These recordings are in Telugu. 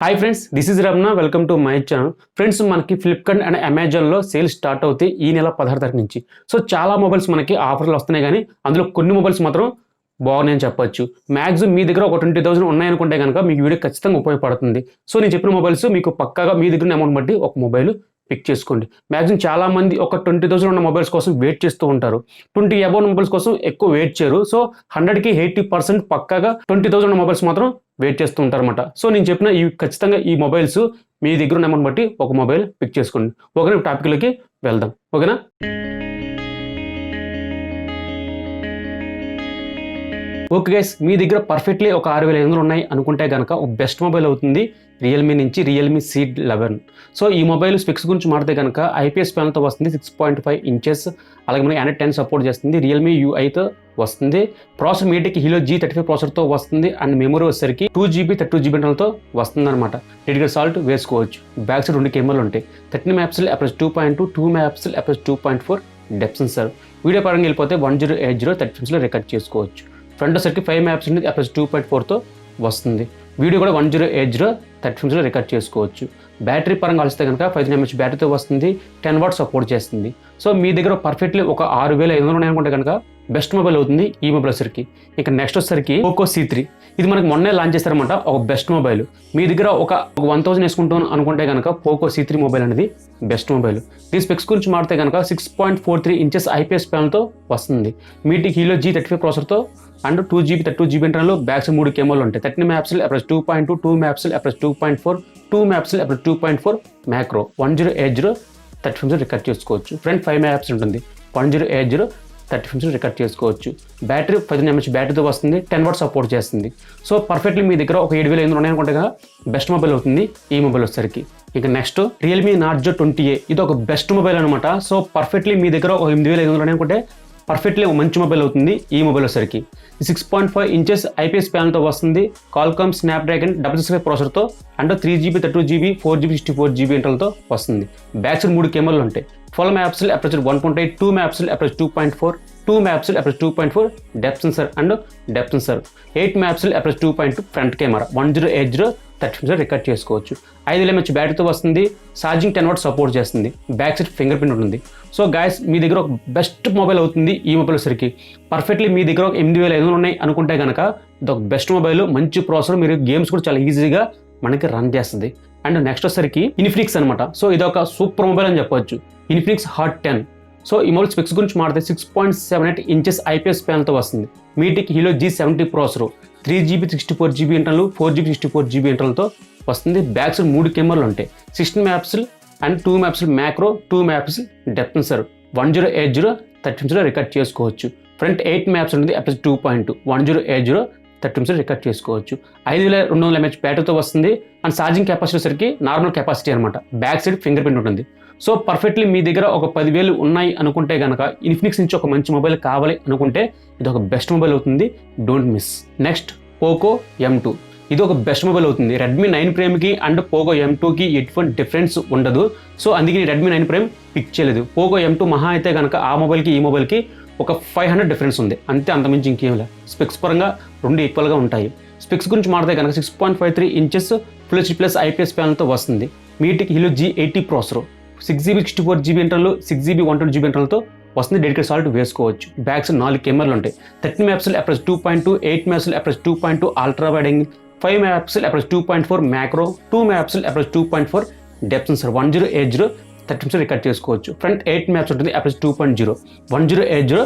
Hi friends, this is Ramana. Welcome to my channel. Friends, మనకి ఫ్లిప్కార్ట్ అండ్ అమెజాన్లో సేల్ స్టార్ట్ అవుతాయి ఈ నెల 16 తారీఖు నుంచి. సో చాలా మొబైల్స్ మనకి ఆఫర్లు వస్తున్నాయి, కానీ అందులో కొన్ని మొబైల్స్ మాత్రం బాగున్నాయని చెప్పొచ్చు. మ్యాక్సిమం మీ దగ్గర ఒక 20,000 ఉన్నాయనుకుంటే కనుక మీకు వీడియో ఖచ్చితంగా ఉపయోగపడుతుంది. సో నేను చెప్పిన మొబైల్స్ మీకు పక్కాగా మీ దగ్గర అమౌంట్ బట్టి ఒక మొబైల్ పిక్ చేసుకోండి. మ్యాక్సిమం చాలా మంది ఒక 20,000 ఉన్న మొబైల్స్ కోసం వెయిట్ చేస్తూ ఉంటారు. 20 అబౌవ్ మొబైల్స్ కోసం ఎక్కువ వెయిట్ చేయరు. సో 100కి 80% పక్కాగా 20,000 ఉన్న మొబైల్స్ మాత్రం వెయిట్ చేస్తూ ఉంటారన్నమాట. సో నేను చెప్పిన ఖచ్చితంగా ఈ మొబైల్స్ మీ దగ్గర ఉన్న అమౌంట్ బట్టి ఒక మొబైల్ పిక్ చేసుకోండి. ఓకేనా, టాపిక్లోకి వెళ్దాం. ఓకేనా. ఓకే గైస్, మీ దగ్గర పర్ఫెక్ట్లీ ఒక 6,500 ఉన్నాయి అనుకుంటే కనుక ఒక బెస్ట్ మొబైల్ అవుతుంది రియల్మీ నుంచి రియల్మీ C11. సో ఈ మొబైల్ స్పెక్స్ గురించి మాట్లాడితే కనుక IPS ప్యానల్తో వస్తుంది, 6.5 ఇంచెస్. అలాగే మనకి Android 10 సపోర్ట్ చేస్తుంది, రియల్మీ UIతో వస్తుంది. ప్రాసెసర్ మీటికి హీలో G35 ప్రాసెసర్తో వస్తుంది. అండ్ మెమరీ వచ్చేసరికి 2GB 32GB ఇంటర్నల్తో వస్తుంది అనమాట. డెడికేటెడ్ సాల్ట్ వేసుకోవచ్చు. బ్యాక్ సైడ్ 2 కెమెరాలు ఉంటాయి. 13 megapixel approach 2.2, 2 megapixel approach 2.4 depth censor. Video పరంగా వెళ్ళిపోతే 1080 30 రికార్డ్ చేసుకోవచ్చు. ఫ్రంట్ వచ్చేసరికి 5 మెగాపిక్సెల్ అప్రోచ్ 2.4తో వస్తుంది. వీడియో కూడా 1080 30 రికార్డ్ చేసుకోవచ్చు. బ్యాటరీ పరంగా ఆలోచిస్తే కనుక 5000 mAh బ్యాటరీతో వస్తుంది, 10 వాట్ సపోర్ట్ చేస్తుంది. సో మీ దగ్గర పర్ఫెక్ట్లీ ఒక 6,500 ఉన్నాయనుకుంటే కనుక బెస్ట్ మొబైల్ అవుతుంది ఈ మొబైల్ వచ్చరికి. ఇక నెక్స్ట్ వచ్చేసరికి పోకో C3. ఇది మనకి మొన్నే లాంచ్ చేస్తారన్నమాట, ఒక బెస్ట్ మొబైల్. మీ దగ్గర ఒక 1000 వేసుకుంటాను అనుకుంటే కనుక పోకో C3 మొబైల్ అనేది బెస్ట్ మొబైల్. దీని స్పెక్స్ గురించి మాడితే కనుక 6.43 ఇంచెస్ IPS ప్యానల్తో వస్తుంది. మీటికి హీలో G35 ప్రాసెసర్తో and 2GB 32GB internal. Back side 3 కెమెరాలు ఉంటాయి. 13 megapixel approach 2.2, 2 megapixel approach 2.4, 2 megapixel approach 2.4 మ్యాక్రో. 1080 30 రికార్డ్ చేసుకోవచ్చు. ఫ్రంట్ 5 మెగాపిక్సెల్ ఉంటుంది. 1080 30 రికార్డ్ చేసుకోవచ్చు. బ్యాటరీ 15 mAh బ్యాటరీతో వస్తుంది, 10 వాట్ సపోర్ట్ చేస్తుంది. సో పర్ఫెక్ట్లీ మీ దగ్గర ఒక 7,500 ఉన్నాయనుకుంటే బెస్ట్ మొబైల్ అవుతుంది ఈ మొబైల్ వచ్చేసరికి. ఇక నెక్స్ట్ రియల్మీ నార్జో 20A. ఇది ఒక బెస్ట్ మొబైల్ అనమాట. సో పర్ఫెక్ట్లీ మీ దగ్గర ఒక 8,500 ఉన్నాయనుకుంటే పర్ఫెక్ట్లీ ఒక మంచి మొబైల్ అవుతుంది ఈ మొబైల్ వచ్చేసరికి. 6.5 ఇంచెస్ IPS ప్యానల్తో వస్తుంది. కాల్కామ్ స్నాప్డ్రాగన్ 665 ప్రాసెసర్తో and 3GB 32GB 4GB 64GB ఇంటర్నల్తో వస్తుంది. బ్యాక్ సైడ్ 3 కెమెరాలు ఉంటాయి. 12 megapixel approach 1.8, 2 megapixel approach 2.4, 2 megapixel approach 2.4 depth sensor and depth sensor. 8 megapixel approach 2.2 front camera. 1080 30 record చేసుకోవచ్చు. 5,000 mAh బ్యాటరీతో వస్తుంది. ఛార్జింగ్ 10 వాట్ సపోర్ట్ చేస్తుంది. బ్యాక్ సైడ్ ఫింగర్ ప్రింట్ ఉంటుంది. సో గాయస్, మీ దగ్గర ఒక బెస్ట్ మొబైల్ అవుతుంది ఈ మొబైల్ వచ్చరికి. పర్ఫెక్ట్లీ మీ దగ్గర ఒక 8,500 ఉన్నాయి అనుకుంటే కనుక ఇది ఒక బెస్ట్ మొబైల్. మంచి ప్రాసెసర్, మీరు గేమ్స్ కూడా చాలా ఈజీగా మనకి రన్ చేస్తుంది. అండ్ నెక్స్ట్ వచ్చరికి ఇన్ఫినిక్స్ అనమాట. సో ఇది ఒక సూపర్ మొబైల్ అని చెప్పొచ్చు, ఇన్ఫినిక్స్ హాట్ 10. సో ఈ మొబైల్ స్పెక్స్ గురించి మాట్లాడితే 6.78 ఇంచెస్ IPS ప్యానల్తో వస్తుంది. మీటికి హీలో G70 processor, 3GB 64GB internal, 4GB 64GB ఇంటర్నల్తో వస్తుంది. బ్యాక్ సైడ్ 3 కెమెరాలు ఉంటాయి. 16 megapixel and 2 megapixel macro, 2 megapixel depth censor. 1080 30 record చేసుకోవచ్చు. ఫ్రంట్ 8 మెగాపిక్సెల్ ఉంటుంది అప్రోచ్ 2.2, 1080 30 రికార్డ్ చేసుకోవచ్చు. 5,200 mAh బ్యాటరీతో వస్తుంది. అండ్ ఛార్జింగ్ కెపాసిటీ సరికి నార్మల్ కెపాసిటీ అనమాట. బ్యాక్ సైడ్ ఫింగర్ ప్రింట్ ఉంటుంది. సో పర్ఫెక్ట్లీ మీ దగ్గర ఒక 10,000 ఉన్నాయి అనుకుంటే కనుక ఇన్ఫినిక్స్ నుంచి ఒక మంచి మొబైల్ కావాలి అనుకుంటే ఇది ఒక బెస్ట్ మొబైల్ అవుతుంది. Don't miss. Next Poco M2. ఇది ఒక బెస్ట్ మొబైల్ అవుతుంది. రెడ్మీ 9 ప్రైమ్కి అండ్ పోకో M2కి ఎటువంటి డిఫరెన్స్ ఉండదు. సో అందుకే రెడ్మీ 9 ప్రైమ్ పిక్ చేయలేదు. పోకో M2 మహా అయితే కనుక ఆ మొబైల్కి ఈ మొబైల్కి ఒక 500 డిఫరెన్స్ ఉంది అంతే, అంతమించి ఇంకేం లేదు. స్పెక్స్ పరంగా 2 ఈక్వల్గా ఉంటాయి. స్పెక్స్ గురించి మాట్లాడితే కనుక 6.53 ఇంచెస్ ఫుల్ HD+ IPS ప్యానల్తో వస్తుంది. మీటికి హీలో G80 processor, 6GB 64GB internal, 6GB 128GB ఇంటర్నల్తో వస్తుంది. డెడికేటెడ్ సాల్ట్ వేసుకోవచ్చు. బ్యాక్ సైడ్ 4 కెమెరాలు ఉంటాయి. 13 megapixel approach 2.2, 8 megapixel approach 2.2 ultra wide angle, 5 megapixel approach 2.4 macro, 2 megapixel approach 2.4 depth censor. 1080 30 record చేసుకోవచ్చు. ఫ్రంట్ 8 మెగాపిక్సెల్ ఉంటుంది అప్రోచ్ 2.0, 1080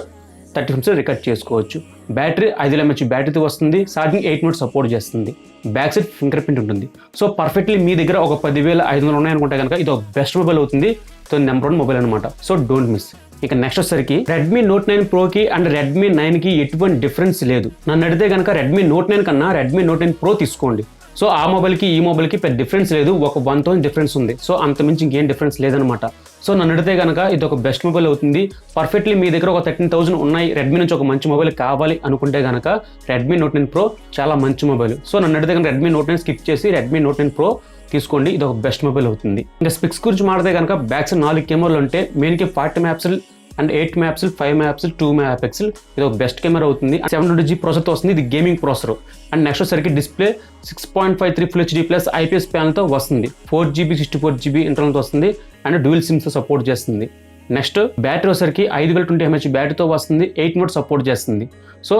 30 రికార్డ్ చేసుకోవచ్చు. బ్యాటరీ 5,000 mAh బ్యాటరీతో వస్తుంది. ఛార్జింగ్ 8 వాట్ సపోర్ట్ చేస్తుంది. బ్యాక్ సైడ్ ఫింగర్ ప్రింట్ ఉంటుంది. సో పర్ఫెక్ట్లీ మీ దగ్గర ఒక 10,500 ఉన్నాయనుకుంటే కనుక ఇది ఒక బెస్ట్ మొబైల్ అవుతుంది. సో నెంబర్ 1 మొబైల్ అనమాట. So don't miss. ఇక నెక్స్ట్ వచ్చేసరికి రెడ్మీ నోట్ 9 ప్రోకి అండ్ రెడ్మీ 9కి ఎటువంటి డిఫరెన్స్ లేదు. నన్ను అడిగితే కనుక రెడ్మీ నోట్ 9 కన్నా రెడ్మీ నోట్ 9 ప్రో తీసుకోండి. సో ఆ మొబైల్కి ఈ మొబైల్కి పెద్ద డిఫరెన్స్ లేదు, ఒక 1,000 డిఫరెన్స్ ఉంది. సో అంతమించి ఇంకేం డిఫరెన్స్ లేదనమాట. సో నన్ను అడిగితే కనుక ఇది ఒక బెస్ట్ మొబైల్ అవుతుంది. పర్ఫెక్ట్లీ మీ దగ్గర ఒక 13,000 ఉన్నాయి, రెడ్మీ నుంచి ఒక మంచి మొబైల్ కావాలి అనుకుంటే కనుక రెడ్మీ నోట్ 9 ప్రో చాలా మంచి మొబైల్. సో నన్ను అడిగితే కనుక రెడ్మీ నోట్ 9 స్కిప్ చేసి రెడ్మీ నోట్ 9 ప్రో తీసుకోండి. ఇది ఒక బెస్ట్ మొబైల్ అవుతుంది. ఇంకా స్పెక్స్ గురించి మాట్లాడితే కనుక బ్యాక్ సైడ్ 4 కెమెరాలు ఉంటే మెయిన్కి 40 megapixel and 8 megapixel 5 megapixel 2 megapixel ఇది ఒక బెస్ట్ కెమెరా అవుతుంది. 720G ప్రాసెసర్తో వస్తుంది. ఇది గేమింగ్ ప్రాసెసర్. అండ్ నెక్స్ట్ వచ్చేసరికి display 6.53 Full HD plus IPS ప్యానల్తో వస్తుంది. 4GB 64GB ఇంటర్నల్తో వస్తుంది అండ్ డ్యూయల్ సిమ్స్ సపోర్ట్ చేస్తుంది. నెక్స్ట్ బ్యాటరీ వచ్చేసరికి 5020 mAh బ్యాటరీతో వస్తుంది. 8 మోడ్ సపోర్ట్ చేస్తుంది. సో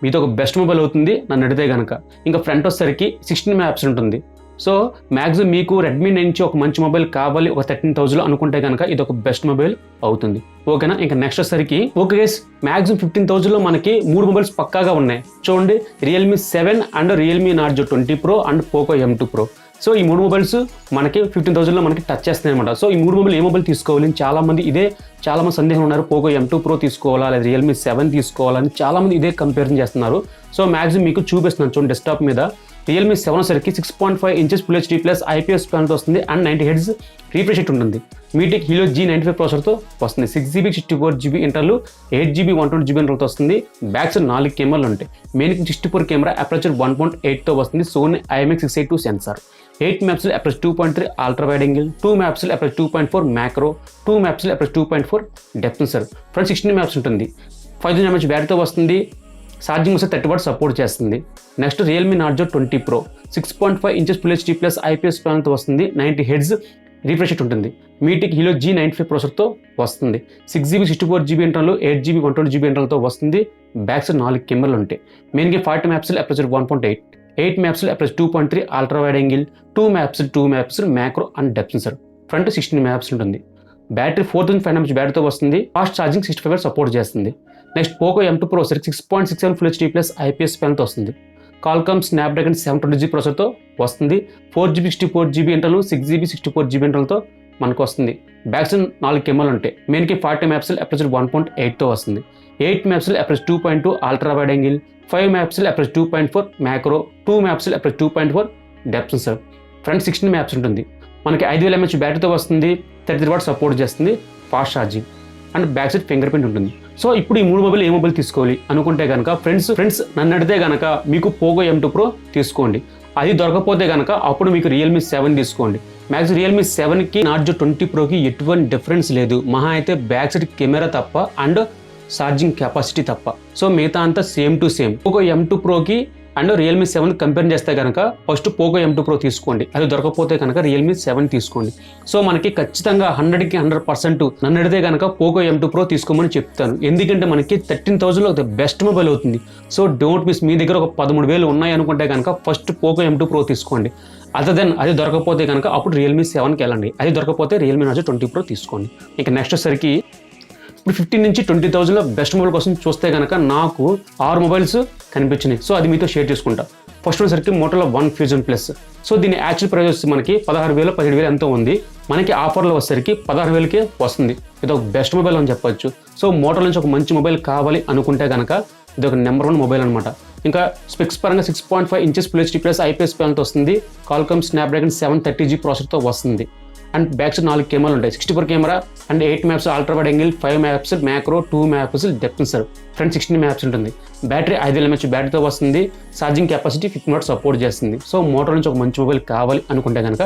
ఇది ఒక బెస్ట్ మొబైల్ అవుతుంది నన్ను అడిగితే కనుక. ఇంకా ఫ్రంట్ వచ్చేసరికి 16 మెగాపిక్సెల్ ఉంటుంది. సో మ్యాక్సిమం మీకు రెడ్మీ నుంచి ఒక మంచి మొబైల్ కావాలి ఒక 13,000 అనుకుంటే కనుక ఇది ఒక బెస్ట్ మొబైల్ అవుతుంది. ఓకేనా. ఇంకా నెక్స్ట్ వచ్చేసరికి ఓకే గైస్, మ్యాక్సిమం 15,000లో మనకి 3 మొబైల్స్ పక్కాగా ఉన్నాయి. చూడండి, Realme 7 and Realme Narzo 20 Pro and Poco M2 Pro. So ఈ 3 మొబైల్స్ మనకి 15,000లో మనకి టచ్ చేస్తున్నాయి అనమాట. సో ఈ 3 మొబైల్ ఏ మొబైల్ తీసుకోవాలి చాలా మంది సందేహం ఉన్నారు. Poco M2 Pro తీసుకోవాలా లేదా Realme 7 తీసుకోవాలని చాలా మంది ఇదే కంపారిజన్ చేస్తున్నారు. సో మ్యాక్సిమం మీకు చూపిస్తున్నాను చూడండి డెస్క్టాప్ మీద. Realme 7 వచ్చేసరికి 6.5 inches Full HD plus IPS ప్యానల్తో వస్తుంది అండ్ 90 Hz రిఫ్రెష్ రేట్ ఉంటుంది. మీటిక్ Helio G95 ప్రాసెసర్తో వస్తుంది. 6GB 64GB ఇంటర్లు 8GB 120GB ఇంటర్తో వస్తుంది. బ్యాక్స్ 4 కెమెరాలు ఉంటాయి. మెయిన్ 64 కెమెరా అపర్చర్ 1.8తో వస్తుంది. Sony IMX682 sensor, 8 megapixel aperture 2.3 ultra wide angle, 2 megapixel aperture 2.4 macro, 2 megapixel aperture 2.4 depth sensor. Front 16 megapixel ఉంటుంది. 5000 mAh బ్యాటరీతో వస్తుంది. ఛార్జింగ్ వస్తే 30 వాట్స్ సపోర్ట్ చేస్తుంది. Next Realme Narzo 20 Pro 6.5 inches Full HD plus IPS ప్యానల్తో వస్తుంది. 90 Hz రిఫ్రెష్ రేట్ ఉంటుంది. మీటిక్ Helio G95 ప్రాసెసర్తో వస్తుంది. 6GB 64GB internal 8GB 120GB ఇంటర్నల్తో వస్తుంది. బ్యాక్స్ 4 కెమెరాలు ఉంటాయి. మెయిన్గా 40 megapixel aperture 1.8, 8 megapixel aperture 2.3 ultra wide angle, 2 megapixel macro and depth sensor. Front 16 megapixel ఉంటుంది. బ్యాటరీ 4500 mAh బ్యాటరీతో వస్తుంది. ఫాస్ట్ ఛార్జింగ్ 65 వాట్స్ సపోర్ట్ చేస్తుంది. Next Poco M2 Pro 6.67 Full HD plus IPS ప్యానల్తో వస్తుంది. Qualcomm Snapdragon 720G ప్రాసెసర్తో వస్తుంది. 4GB 64GB internal 6GB 64GB ఇంటర్నల్తో మనకు వస్తుంది. బ్యాక్స్ 4 కెమెరాలు ఉంటాయి. మెయిన్కి 40 మెగాపిక్సెల్ అపర్చర్ 1.8తో వస్తుంది. 8 megapixel aperture 2.2 ultra wide angle, 5 megapixel aperture 2.4 macro, 2 megapixel aperture 2.4 depth sensor. Front 16 megapixel ఉంటుంది. మనకి 5000 mAh బ్యాటరీతో వస్తుంది. 33 వాట్స్ సపోర్ట్ చేస్తుంది. Fast charging and back side fingerprint ఉంటుంది. సో ఇప్పుడు ఈ 3 మొబైల్ ఏ మొబైల్ తీసుకోవాలి అనుకుంటే కనుక ఫ్రెండ్స్ నన్ను అడిగితే కనుక మీకు Poco M2 Pro తీసుకోండి. అది దొరకకపోతే కనుక అప్పుడు మీకు Realme 7 తీసుకోండి. మ్యాక్స్ Realme 7కి Narzo 20 Proకి ఎటువంటి డిఫరెన్స్ లేదు. మహా అయితే బ్యాక్ సైడ్ కెమెరా తప్ప అండ్ ఛార్జింగ్ కెపాసిటీ తప్ప. సో మిగతా అంతా same to same. Poco M2 Proకి అండ్ Realme 7 కంపేర్ చేస్తే కనుక ఫస్ట్ Poco M2 Pro తీసుకోండి. అది దొరకకపోతే కనుక Realme 7 తీసుకోండి. సో మనకి ఖచ్చితంగా 100కి 100% నన్ను అడిగితే కనుక Poco M2 Pro తీసుకోమని చెప్తాను. ఎందుకంటే మనకి 13,000లో బెస్ట్ మొబైల్ అవుతుంది. So don't miss. మీ దగ్గర ఒక 13,000 ఉన్నాయి అనుకుంటే కనుక ఫస్ట్ Poco M2 Pro తీసుకోండి. అదర్ దెన్ అది దొరకకపోతే కనుక అప్పుడు Realme 7కి వెళ్ళండి. అది దొరకకపోతే Realme Narzo 20 Pro తీసుకోండి. ఇక నెక్స్ట్ వచ్చేసరికి ఇప్పుడు 15 నుంచి 20,000లో బెస్ట్ మొబైల్ కోసం చూస్తే కనుక నాకు 6 మొబైల్స్ కనిపించినాయి. సో అది మీతో షేర్ చేసుకుంటా. ఫస్ట్ వచ్చేసరికి Motorola One Fusion Plus. So దీని యాక్చువల్ ప్రైస్ వచ్చి మనకి 16,000 17,000 ఎంతో ఉంది. మనకి ఆఫర్లో వచ్చేసరికి 16,000కే వస్తుంది. ఇది ఒక బెస్ట్ మొబైల్ అని చెప్పొచ్చు. సో Motorola నుంచి ఒక మంచి మొబైల్ కావాలి అనుకుంటే కనుక ఇది ఒక నెంబర్ 1 మొబైల్ అనమాట. ఇంకా స్పెక్స్ పరంగా 6.5 inches Full HD plus IPS ప్యానల్తో వస్తుంది. Qualcomm Snapdragon 730G ప్రాసెసర్తో వస్తుంది. అండ్ బ్యాక్స్ 4 కెమెరాలు ఉంటాయి. 64 camera and 8 megapixel ultra wide angle, 5 megapixel macro, 2 megapixel depth sensor. Front 16 megapixel ఉంటుంది. బ్యాటరీ 5000 mAh బ్యాటరీతో వస్తుంది. ఛార్జింగ్ కెపాసిటీ 50 వాట్స్ సపోర్ట్ చేస్తుంది. సో Motorola నుంచి ఒక మంచి మొబైల్ కావాలి అనుకుంటే కనుక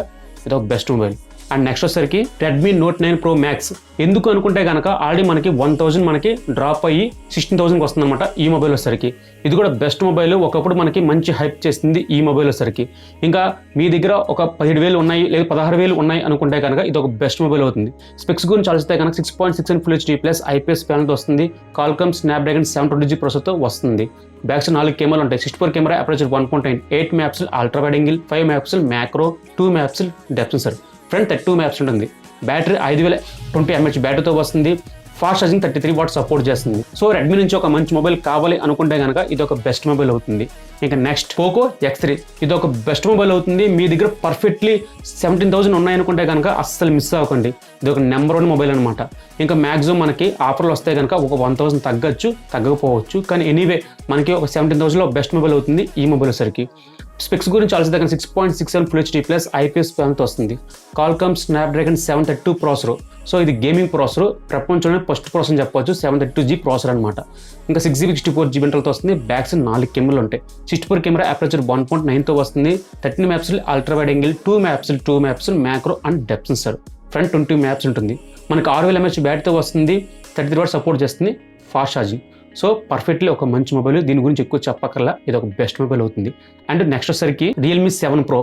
ఇది ఒక బెస్ట్ మొబైల్. అండ్ నెక్స్ట్ వచ్చేసరికి Redmi Note 9 Pro Max. ఎందుకు అనుకుంటే కనుక ఆల్రెడీ మనకి 1000 మనకి డ్రాప్ అయ్యి 16,000కి వస్తుంది అనమాట ఈ మొబైల్ వచ్చేసరికి. ఇది కూడా బెస్ట్ మొబైల్. ఒకప్పుడు మనకి మంచి హైప్ చేస్తుంది ఈ మొబైల్ వచ్చేసరికి. ఇంకా మీ దగ్గర ఒక 17,000 ఉన్నాయి లేదా 16,000 ఉన్నాయి అనుకుంటే కనుక ఇది ఒక బెస్ట్ మొబైల్ అవుతుంది. స్పెక్స్ గురించి ఆలోచిస్తే కనుక 6.67 Full HD ప్లస్ IPS ప్యానల్తో వస్తుంది. Qualcomm Snapdragon 720G ప్రాసెసర్తో వస్తుంది. బ్యాక్స్ 4 కెమెరాలు ఉంటాయి. 64 camera aperture 1.8, 8 megapixel ultra wide angle, 5 megapixel macro, 2 megapixel depth sensor. Front 32 megapixel ఉంటుంది. బ్యాటరీ 5020 mAh బ్యాటరీతో వస్తుంది. ఫాస్ట్ ఛార్జింగ్ 33 వాట్స్ సపోర్ట్ చేస్తుంది. సో రెడ్మీ నుంచి ఒక మంచి మొబైల్ కావాలి అనుకుంటే కనుక ఇది ఒక బెస్ట్ మొబైల్ అవుతుంది. ఇంకా నెక్స్ట్ Poco X3. ఇది ఒక బెస్ట్ మొబైల్ అవుతుంది. మీ దగ్గర పర్ఫెక్ట్లీ 17,000 ఉన్నాయనుకుంటే కనుక అస్సలు మిస్ అవ్వకండి. ఇది ఒక నెంబర్ 1 మొబైల్ అనమాట. ఇంకా మ్యాక్సిమం మనకి ఆఫర్లు వస్తే కనుక ఒక 1,000 తగ్గచ్చు, తగ్గకపోవచ్చు. కానీ ఎనీవే మనకి ఒక 17,000లో బెస్ట్ మొబైల్ అవుతుంది ఈ మొబైల్ వచ్చరికి. స్పెక్స్ గురించి ఆలోచిస్తే కనుక 6.67 Full HD ప్లస్ IPS ప్యానల్తో వస్తుంది. Qualcomm Snapdragon 732 processor. సో ఇది గేమింగ్ ప్రాసెసర్. ప్రపంచంలోనే ఫస్ట్ ప్రాసెసర్ అని చెప్పొచ్చు. 732G ప్రాసెసర్ అనమాట. ఇంకా 6GB 64GB ఇంటర్నల్తో వస్తుంది. బ్యాక్స్ 4 కెమెరాలు ఉంటాయి. 64 కెమెరా అపర్చర్ 1.9తో వస్తుంది. 13 megapixel ultra wide angle, 2 megapixel macro and depth sensor. Front 20 megapixel ఉంటుంది. మనకి 6000 mAh బ్యాటరీతో వస్తుంది. 33 వాట్స్ సపోర్ట్ చేస్తుంది, ఫాస్ట్ ఛార్జింగ్. సో పర్ఫెక్ట్లీ ఒక మంచి మొబైల్, దీని గురించి ఎక్కువ చెప్పక్కర్లా, ఇది ఒక బెస్ట్ మొబైల్ అవుతుంది. అండ్ నెక్స్ట్ వచ్చేసరికి రియల్మీ 7 Pro.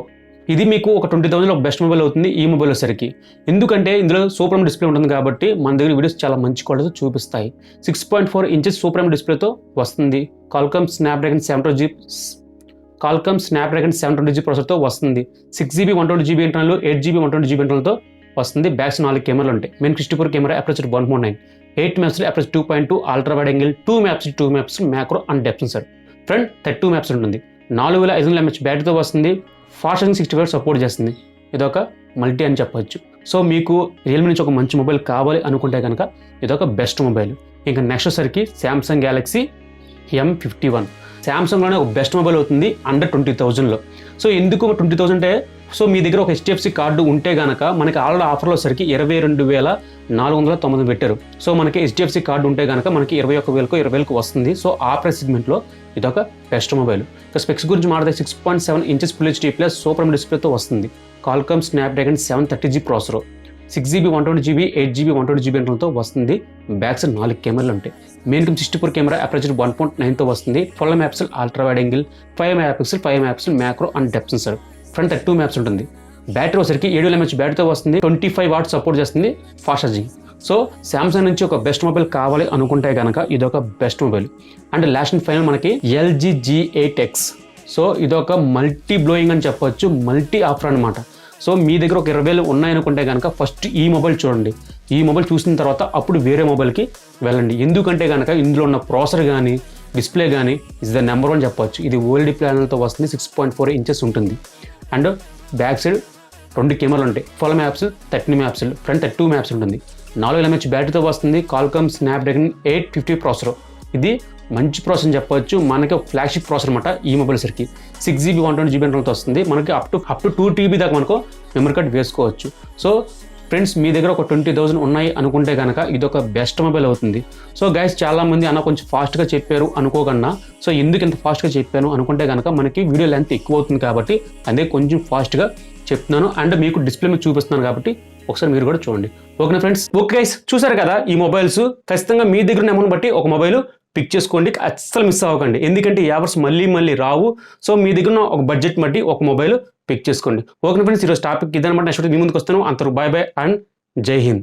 ఇది మీకు ఒక 20,000 ఒక బెస్ట్ మొబైల్ అవుతుంది ఈ మొబైల్ వచ్చేసరికి. ఎందుకంటే ఇందులో సూపర్ AMOLED డిస్ప్లే ఉంటుంది కాబట్టి మన దగ్గర వీడియోస్ చాలా మంచి క్వాలిటీ చూపిస్తాయి. 6.4 ఇంచెస్ సూపర్ AMOLED డిస్ప్లేతో వస్తుంది. Qualcomm Snapdragon 720G ప్రాసెసర్తో వస్తుంది. 6GB 128GB internal, 8GB 128GB ఇంటర్నల్తో వస్తుంది. బ్యాక్స్ 4 కెమెరాలు ఉంటాయి. Main 64 camera, aperture 1.9, 8 megapixel aperture 2.2, ultra wide angle 2 megapixel macro and depth sensor. Front 32 megapixel ఉంటుంది. 4500 mAh బ్యాటరీతో వస్తుంది. ఫాస్ట్ ఛార్జింగ్ 60 వాట్స్ సపోర్ట్ చేస్తుంది. ఇదొక మల్టీ అని చెప్పొచ్చు. సో మీకు రియల్మీ నుంచి ఒక మంచి మొబైల్ కావాలి అనుకుంటే కనుక ఇదొక బెస్ట్ మొబైల్. ఇంకా నెక్స్ట్ వచ్చేసరికి Samsung Galaxy M51. శాంసంగ్లోనే ఒక బెస్ట్ మొబైల్ అవుతుంది అండర్ 20,000లో. సో ఎందుకు 20,000 అంటే, సో మీ దగ్గర ఒక HDFC కార్డు ఉంటే కనుక మనకి ఆల్రెడీ ఆఫర్లో వచ్చరికి 22,490 పెట్టారు. సో మనకి HDFC కార్డు ఉంటే కనుక మనకి 21,000 20,000 వస్తుంది. సో ఆ ప్రైస్ సెగ్మెంట్లో ఇదొక బెస్ట్ మొబైల్. ఇక స్పెక్స్ గురించి మాట్లాడితే 6.7 inches Full HD+ super AMOLED డిస్ప్లేతో వస్తుంది. Qualcomm Snapdragon 730G processor, 6GB 128GB, 8GB 128GB ఇంటర్నల్తో వస్తుంది. బ్యాక్స్ 4 కెమెరాలు ఉంటాయి. మెయిన్ 64 కెమెరా, అపర్చర్ 1.9తో వస్తుంది. 12 megapixel ultra wide angle, 5 megapixel macro and depth sensor. Front 32 megapixel ఉంటుంది. బ్యాటరీ వచ్చరికి 7,000 mAh బ్యాటరీతో వస్తుంది. 25 వాట్స్ సపోర్ట్ చేస్తుంది, ఫాస్ట్ ఛార్జింగ్. సో శాంసంగ్ నుంచి ఒక బెస్ట్ మొబైల్ కావాలి అనుకుంటే కనుక ఇదొక best mobile. And last and final మనకి LG G8X. సో ఇదొక మల్టీ బ్లోయింగ్ అని చెప్పొచ్చు, మల్టీ ఆఫర్ అనమాట. సో మీ దగ్గర ఒక 20,000 ఉన్నాయనుకుంటే కనుక ఫస్ట్ ఈ మొబైల్ చూడండి. ఈ మొబైల్ చూసిన తర్వాత అప్పుడు వేరే మొబైల్కి వెళ్ళండి. ఎందుకంటే కనుక ఇందులో ఉన్న ప్రాసెసర్ కానీ డిస్ప్లే కానీ ఇస్ ద నెంబర్ 1 చెప్పొచ్చు. ఇది OLED ప్యానెల్తో వస్తుంది. 6.4 ఇంచెస్ ఉంటుంది. అండ్ బ్యాక్ సైడ్ 2 కెమెరాలు ఉంటాయి. 12 మెగాపిక్సెల్, 13 మెగాపిక్సెల్, ఫ్రంట్ 32 మెగాపిక్సెల్ ఉంటుంది. 4000 mAh బ్యాటరీతో వస్తుంది. Qualcomm Snapdragon 850 processor. ఇది మంచి ప్రాసెసర్ అని చెప్పొచ్చు. మనకి ఫ్లాగ్షిప్ ప్రాసెసర్ అనమాట ఈ మొబైల్ సరికి. 6GB 128GB ఇంటర్నల్తో వస్తుంది. మనకి అప్ టు 2TB దాకా మనకు మెమరీ కార్డ్ వేసుకోవచ్చు. సో ఫ్రెండ్స్, మీ దగ్గర ఒక 20,000 ఉన్నాయి అనుకుంటే కనుక ఇదొక బెస్ట్ మొబైల్ అవుతుంది. సో గైస్, చాలా మంది అన్న కొంచెం ఫాస్ట్గా చెప్పారు అనుకోకుండా, సో ఎందుకు ఇంత ఫాస్ట్గా చెప్పాను అనుకుంటే కనుక మనకి వీడియో లెంత్ ఎక్కువ అవుతుంది కాబట్టి అదే కొంచెం ఫాస్ట్గా చెప్తున్నాను. అండ్ మీకు డిస్ప్లే మీద చూపిస్తున్నాను కాబట్టి ఒకసారి మీరు కూడా చూడండి. ఓకేనా ఫ్రెండ్స్? ఓకే గైస్, చూసారు కదా ఈ మొబైల్స్. ఖచ్చితంగా మీ దగ్గర అమౌంట్ బట్టి ఒక మొబైల్ పిక్ చేసుకోండి, అస్సలు మిస్ అవ్వకండి. ఎందుకంటే ఈ ఆఫర్స్ మళ్ళీ రావు. సో మీ దగ్గర ఒక బడ్జెట్ బట్టి ఒక మొబైల్ పిక్ చేసుకోండి. ఓకే ఫ్రెండ్స్, ఈరోజు టాపిక్ ఇదనమాట. నెక్స్ట్ మీ ముందుకు వస్తాను. అంతవరకు బాయ్ అండ్ జై హింద్.